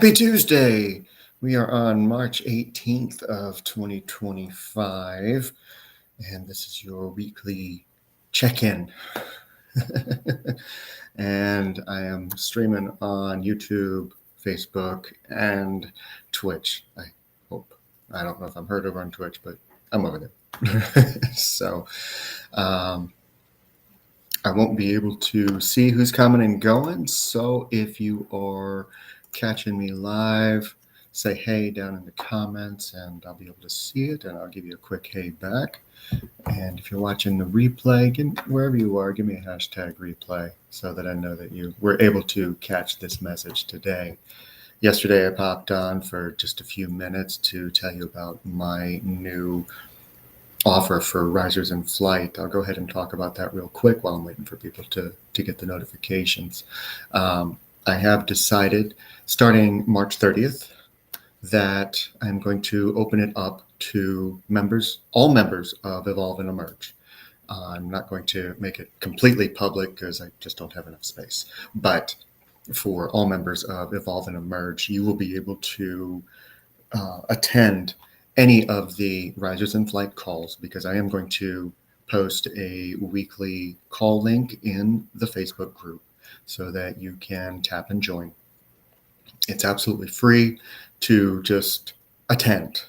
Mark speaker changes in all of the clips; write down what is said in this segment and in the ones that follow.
Speaker 1: Happy Tuesday. We are on March 18th of 2025, and this is your weekly check-in. And I am streaming on YouTube, Facebook, and Twitch. I hope. I don't know if I'm heard over on Twitch, but I'm over there. So I won't be able to see who's coming and going. So if you are catching me live, say hey down in the comments and I'll be able to see it and I'll give you a quick hey back. And if you're watching the replay, wherever you are, give me a hashtag replay so that I know that you were able to catch this message today. Yesterday I popped on for just a few minutes to tell you about my new offer for Risers in Flight. I'll go ahead and talk about that real quick while I'm waiting for people to get the notifications. I have decided, starting March 30th, that I'm going to open it up to all members of Evolve and Emerge. I'm not going to make it completely public because I just don't have enough space. But for all members of Evolve and Emerge, you will be able to attend any of the Risers in Flight calls, because I am going to post a weekly call link in the Facebook group so that you can tap and join. It's absolutely free to just attend.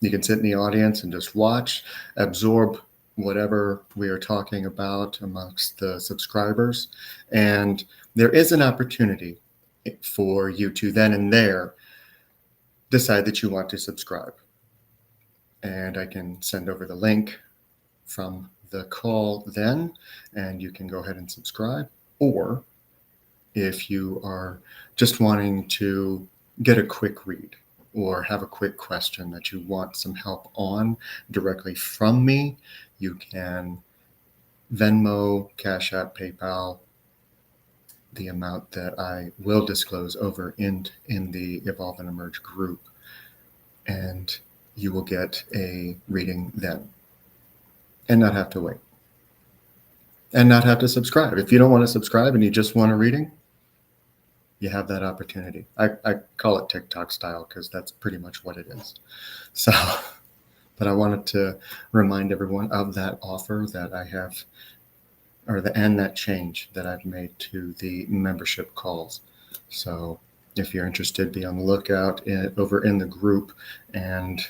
Speaker 1: You can sit in the audience and just watch, absorb whatever we are talking about amongst the subscribers. And there is an opportunity for you to then and there decide that you want to subscribe. And I can send over the link from the call then, and you can go ahead and subscribe. Or if you are just wanting to get a quick read or have a quick question that you want some help on directly from me, you can Venmo, Cash App, PayPal, the amount that I will disclose over in the Evolve and Emerge group. And you will get a reading then and not have to wait and not have to subscribe. If you don't want to subscribe and you just want a reading, you have that opportunity. I call it TikTok style because that's pretty much what it is. So, but I wanted to remind everyone of that offer that I have, and that change that I've made to the membership calls. So if you're interested, be on the lookout over in the group and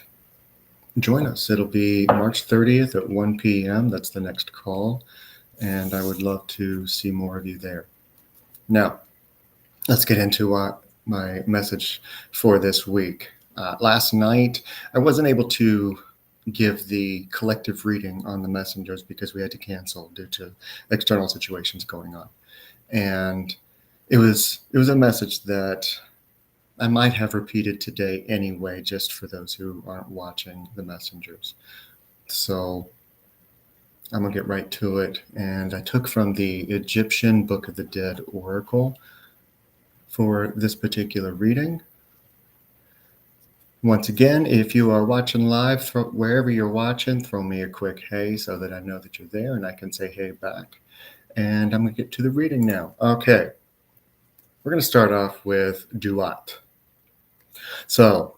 Speaker 1: join us. It'll be March 30th at 1 p.m. That's the next call. And I would love to see more of you there. Now, let's get into my message for this week. Last night, I wasn't able to give the collective reading on the messengers because we had to cancel due to external situations going on. And it was a message that I might have repeated today anyway, just for those who aren't watching the messengers. So I'm going to get right to it. And I took from the Egyptian Book of the Dead Oracle for this particular reading. Once again, if you are watching live, wherever you're watching, throw me a quick hey so that I know that you're there and I can say hey back. And I'm going to get to the reading now. Okay. We're going to start off with Duat. So,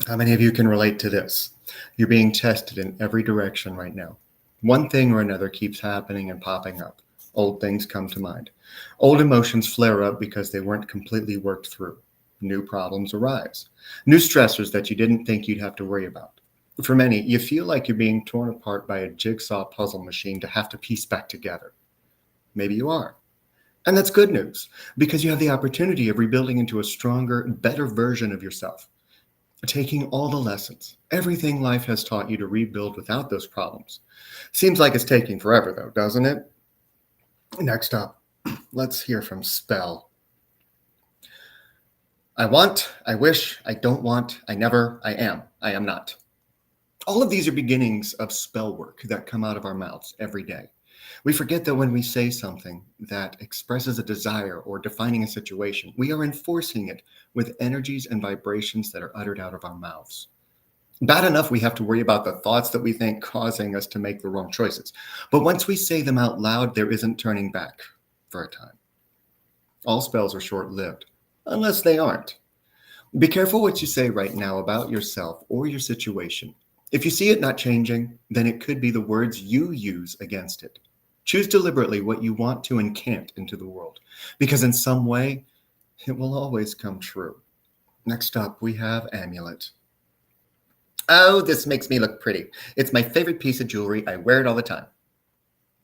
Speaker 1: how many of you can relate to this? You're being tested in every direction right now. One thing or another keeps happening and popping up. Old things come to mind. Old emotions flare up because they weren't completely worked through. New problems arise. New stressors that you didn't think you'd have to worry about. For many, you feel like you're being torn apart by a jigsaw puzzle machine to have to piece back together. Maybe you are. And that's good news, because you have the opportunity of rebuilding into a stronger, better version of yourself. Taking all the lessons, everything life has taught you to rebuild without those problems. Seems like it's taking forever though, doesn't it? Next up, let's hear from Spell. I want, I wish, I don't want, I never, I am not. All of these are beginnings of spell work that come out of our mouths every day. We forget that when we say something that expresses a desire or defining a situation, we are enforcing it with energies and vibrations that are uttered out of our mouths. Bad enough we have to worry about the thoughts that we think causing us to make the wrong choices. But once we say them out loud, there isn't turning back for a time. All spells are short-lived, unless they aren't. Be careful what you say right now about yourself or your situation. If you see it not changing, then it could be the words you use against it. Choose deliberately what you want to incant into the world, because in some way, it will always come true. Next up, we have Amulet. Oh, this makes me look pretty. It's my favorite piece of jewelry. I wear it all the time.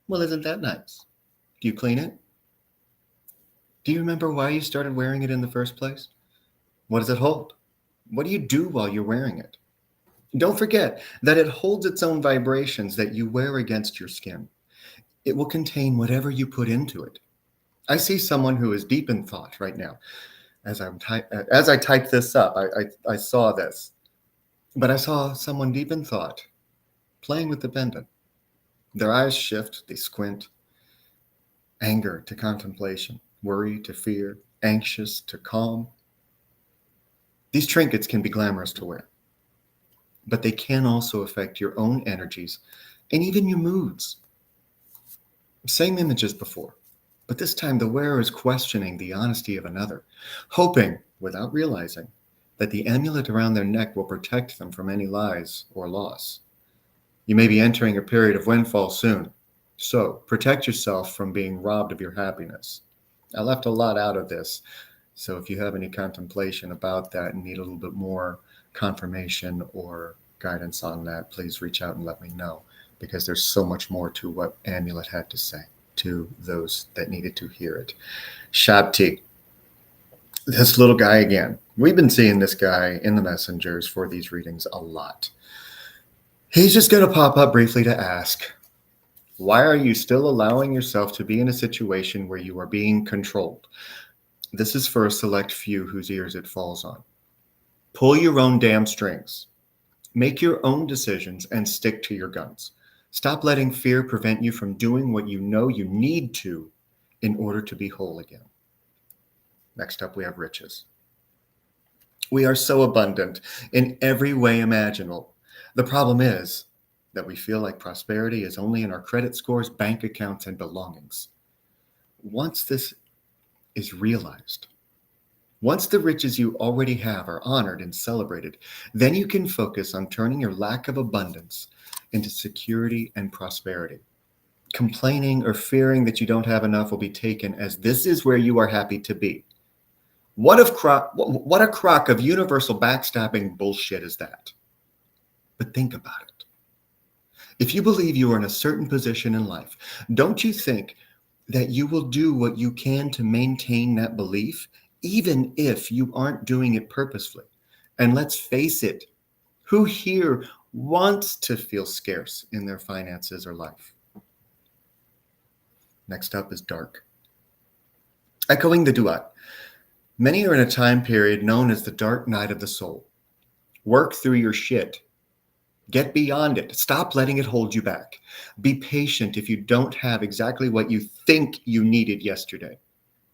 Speaker 1: Well, isn't that nice? Do you clean it? Do you remember why you started wearing it in the first place? What does it hold? What do you do while you're wearing it? Don't forget that it holds its own vibrations that you wear against your skin. It will contain whatever you put into it. I see someone who is deep in thought right now. As I typed this up, I saw this. But I saw someone deep in thought playing with the pendant. Their eyes shift, they squint. Anger to contemplation, worry to fear, anxious to calm. These trinkets can be glamorous to wear, but they can also affect your own energies and even your moods. Same image as before, but this time the wearer is questioning the honesty of another, hoping, without realizing, that the amulet around their neck will protect them from any lies or loss. You may be entering a period of windfall soon, so protect yourself from being robbed of your happiness. I left a lot out of this, so if you have any contemplation about that and need a little bit more confirmation or guidance on that, please reach out and let me know, because there's so much more to what Amulet had to say to those that needed to hear it. Shabti, this little guy again. We've been seeing this guy in the messengers for these readings a lot. He's just going to pop up briefly to ask, why are you still allowing yourself to be in a situation where you are being controlled? This is for a select few whose ears it falls on. Pull your own damn strings. Make your own decisions and stick to your guns. Stop letting fear prevent you from doing what you know you need to in order to be whole again. Next up, we have riches. We are so abundant in every way imaginable. The problem is that we feel like prosperity is only in our credit scores, bank accounts, and belongings. Once this is realized, once the riches you already have are honored and celebrated, then you can focus on turning your lack of abundance into security and prosperity. Complaining or fearing that you don't have enough will be taken as this is where you are happy to be. What a crock of universal backstabbing bullshit is that? But think about it. If you believe you are in a certain position in life, don't you think that you will do what you can to maintain that belief, even if you aren't doing it purposefully? And let's face it, who here wants to feel scarce in their finances or life? Next up is dark. Echoing the duat, many are in a time period known as the dark night of the soul. Work through your shit. Get beyond it. Stop letting it hold you back. Be patient if you don't have exactly what you think you needed yesterday.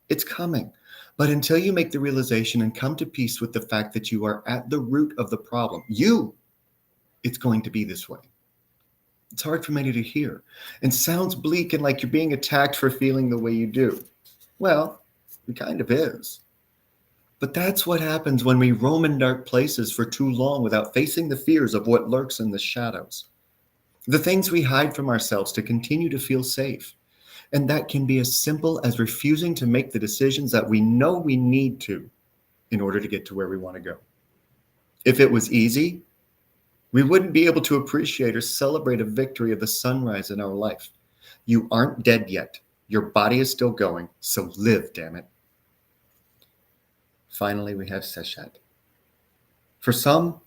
Speaker 1: It's coming. But until you make the realization and come to peace with the fact that you are at the root of the problem, it's going to be this way. It's hard for many to hear and sounds bleak and like you're being attacked for feeling the way you do. Well, it kind of is. But that's what happens when we roam in dark places for too long without facing the fears of what lurks in the shadows. The things we hide from ourselves to continue to feel safe. And that can be as simple as refusing to make the decisions that we know we need to in order to get to where we want to go. If it was easy, we wouldn't be able to appreciate or celebrate a victory of the sunrise in our life. You aren't dead yet. Your body is still going, so live, damn it. Finally, we have Seshat. For some,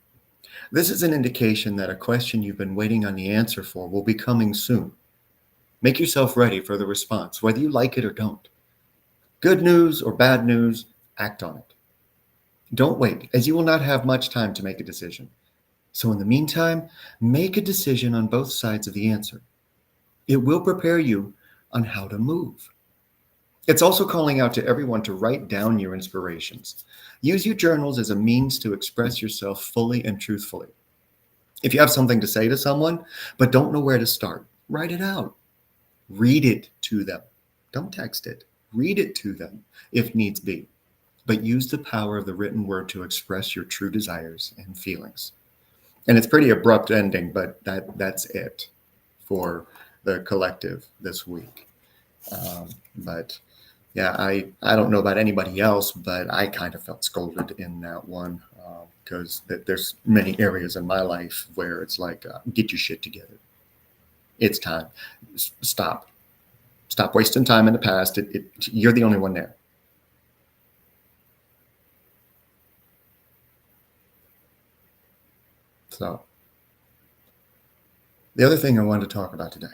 Speaker 1: this is an indication that a question you've been waiting on the answer for will be coming soon. Make yourself ready for the response, whether you like it or don't. Good news or bad news, act on it. Don't wait, as you will not have much time to make a decision. So in the meantime, make a decision on both sides of the answer. It will prepare you on how to move. It's also calling out to everyone to write down your inspirations. Use your journals as a means to express yourself fully and truthfully. If you have something to say to someone, but don't know where to start, write it out. Read it to them. Don't text it. Read it to them if needs be. but use the power of the written word to express your true desires and feelings. And it's pretty abrupt ending, but that's it for the collective this week. But yeah, I don't know about anybody else, but I kind of felt scolded in that one because there's many areas in my life where it's like, get your shit together. It's time. Stop. Stop wasting time in the past. You're the only one there. So the other thing I wanted to talk about today,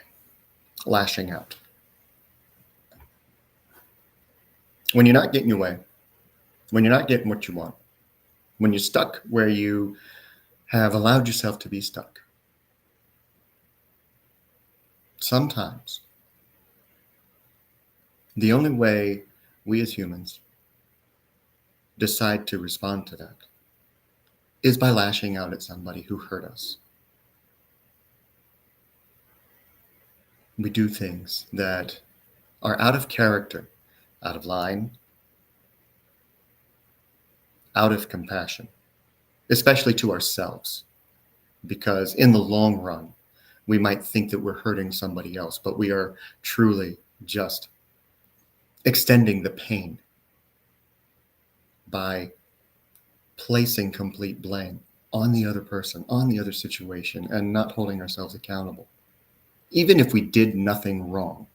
Speaker 1: lashing out. When you're not getting your way, when you're not getting what you want, when you're stuck where you have allowed yourself to be stuck, sometimes the only way we as humans decide to respond to that is by lashing out at somebody who hurt us. We do things that are out of character, out of line, out of compassion, especially to ourselves, because in the long run, we might think that we're hurting somebody else, but we are truly just extending the pain by placing complete blame on the other person, on the other situation, and not holding ourselves accountable, even if we did nothing wrong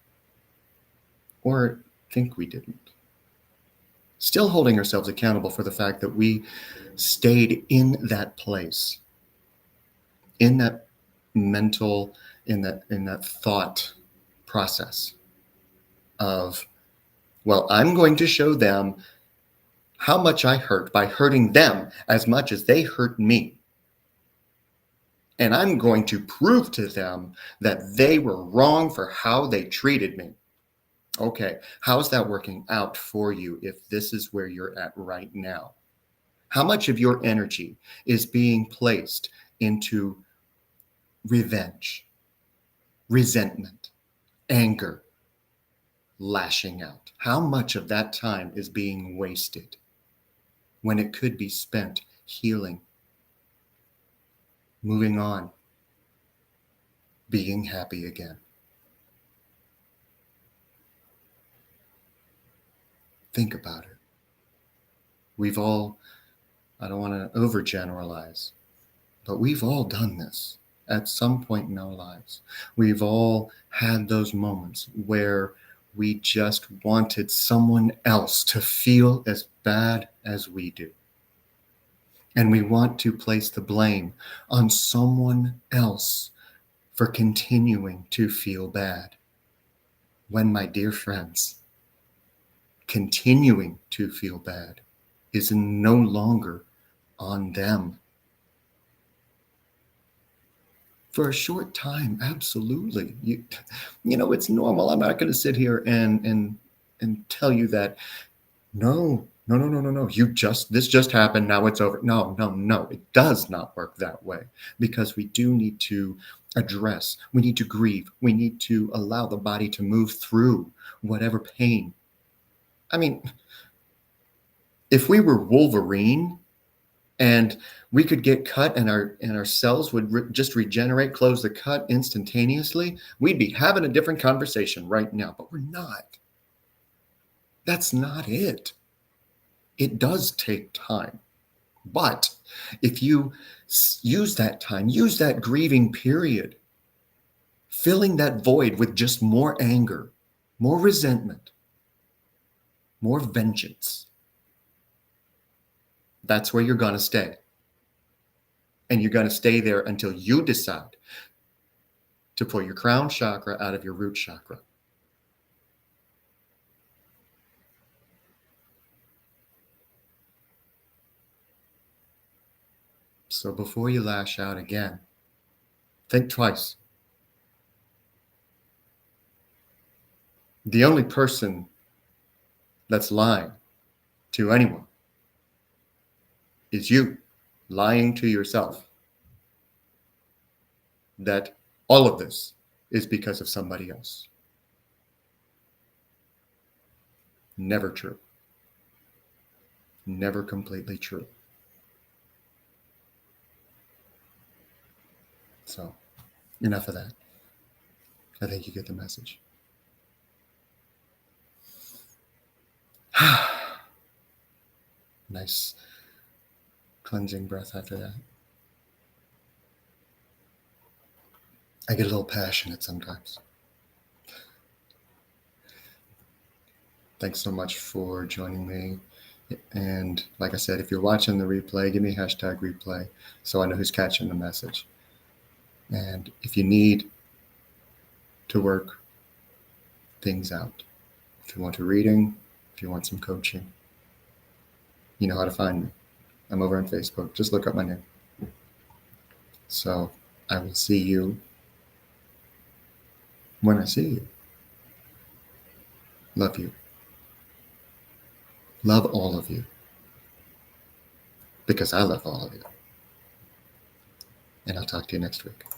Speaker 1: or think we didn't. Still holding ourselves accountable for the fact that we stayed in that place, in that mental, in that thought process of, well, I'm going to show them how much I hurt by hurting them as much as they hurt me. And I'm going to prove to them that they were wrong for how they treated me. Okay, how's that working out for you if this is where you're at right now? How much of your energy is being placed into revenge, resentment, anger, lashing out? How much of that time is being wasted when it could be spent healing, moving on, being happy again? Think about it. We've all, I don't want to overgeneralize, but we've all done this at some point in our lives. We've all had those moments where we just wanted someone else to feel as bad as we do. And we want to place the blame on someone else for continuing to feel bad. When, my dear friends, continuing to feel bad is no longer on them. For a short time, absolutely. You know, it's normal. I'm not going to sit here and tell you that no. This just happened. Now it's over. No. It does not work that way, because we do need to address, we need to grieve, we need to allow the body to move through whatever pain. I mean, if we were Wolverine and we could get cut and our cells would just regenerate, close the cut instantaneously, we'd be having a different conversation right now, but we're not. That's not it. It does take time. But if you use that time, use that grieving period, filling that void with just more anger, more resentment, more vengeance, that's where you're going to stay. And you're going to stay there until you decide to pull your crown chakra out of your root chakra. So before you lash out again, think twice. The only person that's lying to anyone is you, lying to yourself that all of this is because of somebody else. Never true. never completely true. So, enough of that. I think you get the message. Nice cleansing breath after that. I get a little passionate sometimes. Thanks so much for joining me. And like I said, if you're watching the replay, give me hashtag replay so I know who's catching the message. And if you need to work things out, if you want a reading, if you want some coaching, you know how to find me. I'm over on Facebook. Just look up my name. So I will see you when I see you. Love you. Love all of you. Because I love all of you. And I'll talk to you next week.